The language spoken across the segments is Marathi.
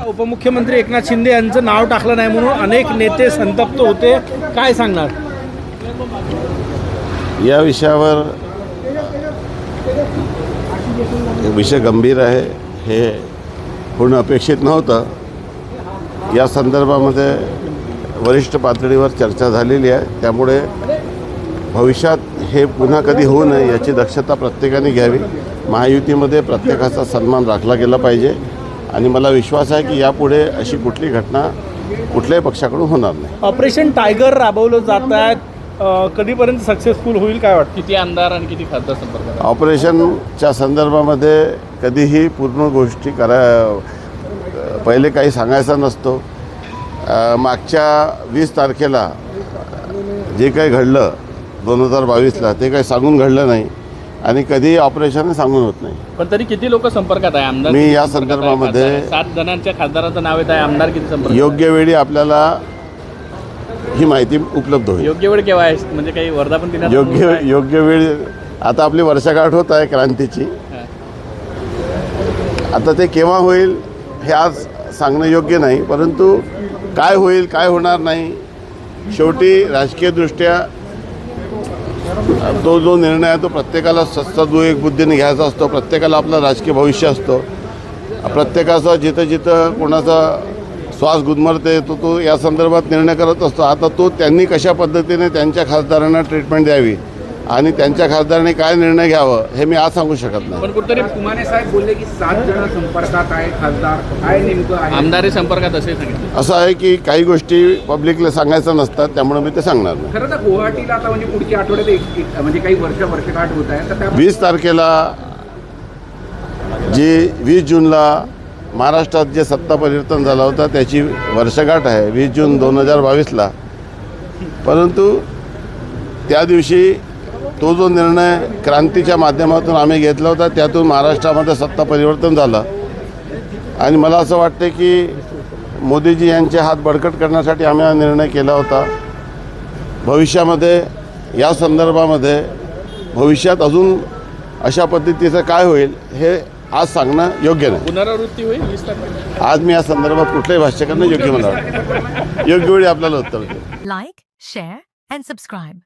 उपमुख्यमंत्री एकनाथ शिंदे यांचं नाव टाकलं नाही म्हणून अनेक नेते संतप्त होते, काय सांगणार? या विषयावर विषय गंभीर आहे, हे पूर्ण अपेक्षित नव्हतं. या संदर्भामध्ये वरिष्ठ पातळीवर चर्चा झालेली आहे, त्यामुळे भविष्यात हे पुन्हा कधी होऊ नये याची दक्षता प्रत्येकाने घ्यावी. महायुतीमध्ये प्रत्येकाचा सन्मान राखला गेला पाहिजे आणि मला विश्वास आहे की यापुढे अशी कुठली घटना कुठल्याही पक्षाकडून होणार नाही. ऑपरेशन टायगर राबवलं जात आहे, कधीपर्यंत सक्सेसफुल होईल काय वाटतं? किती आमदार आणि किती खासदार संपर्कात? ऑपरेशनच्या संदर्भामध्ये कधीही पूर्ण गोष्टी पहिले काही सांगायचा नसतो. मागच्या 20 तारखेला जे काही घडलं 2022ला ते काही सांगून घडलं नाही आणि कधीही ऑपरेशन सांगून होत नाही. पण तरी किती लोक संपर्कात आहे? आमदार मी या संदर्भामध्ये 7 जणांच्या खासदाराचं नाव येत आहे, आमदार किती संपर्क? योग्य वेळी आपल्याला ही माहिती उपलब्ध होईल. योग्य वेळ केव्हा आहे? म्हणजे काही वर्धापन दिनात योग्य वेळ आता आपली वर्षगाठ होत आहे क्रांतीची. आता ते केव्हा होईल हे आज सांगणं योग्य नाही, परंतु काय होईल काय होणार नाही शेवटी राजकीयदृष्ट्या तो जो निर्णय आहे तो प्रत्येकाला सद्विवेक बुद्धीने घ्यायचा असतो. प्रत्येकाला आपलं राजकीय भविष्य असतो. प्रत्येकाचा जिथं जिथं कोणाचा श्वास गुदमरते तो या संदर्भात निर्णय करत असतो. आता तो त्यांनी कशा पद्धतीने त्यांच्या खासदारांना ट्रीटमेंट द्यावी आणि त्यांच्या खासदारांनी काय निर्णय घ्यावं हे मी आज सांगू शकत नाही. पण कुठतरी कुमाने साहेब बोलले की 7 जण संपर्कात आहे खासदार, काय नेमकं आहे? आमदार संपर्कात असे सांगितलं. असं आहे की काही गोष्टी पब्लिकला सांगायचं नसतात, त्यामुळे मी ते सांगणार नाही. खरं तर गुवाहाटीला आता म्हणजे पुढच्या आठवड्यात म्हणजे काही वर्षगाठ होत आहे, तर त्या 20 तारखेला जी 20 जूनला महाराष्ट्रात जे सत्ता परिवर्तन झालं होतं त्याची वर्षगाठ आहे 20 जून 2022ला. परंतु त्या दिवशी तो जो निर्णय क्रांतीच्या माध्यमातून आम्ही घेतला होता त्यातून महाराष्ट्रामध्ये सत्ता परिवर्तन झालं आणि मला असं वाटतं की मोदीजी यांचे हात बळकट करण्यासाठी आम्ही हा निर्णय केला होता. भविष्यामध्ये या संदर्भामध्ये भविष्यात अजून अशा पद्धतीचं काय होईल हे आज सांगणं योग्य नाही. पुनरावृत्ती होईल 20 तारखेला. आज मी या संदर्भात कुठलंही भाष्य करणं योग्य मला वाटतं. योग्य वेळी आपल्याला उत्तर देईल. Like, share, and subscribe.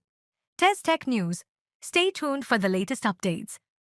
Tez Tech News. Stay tuned for the latest updates.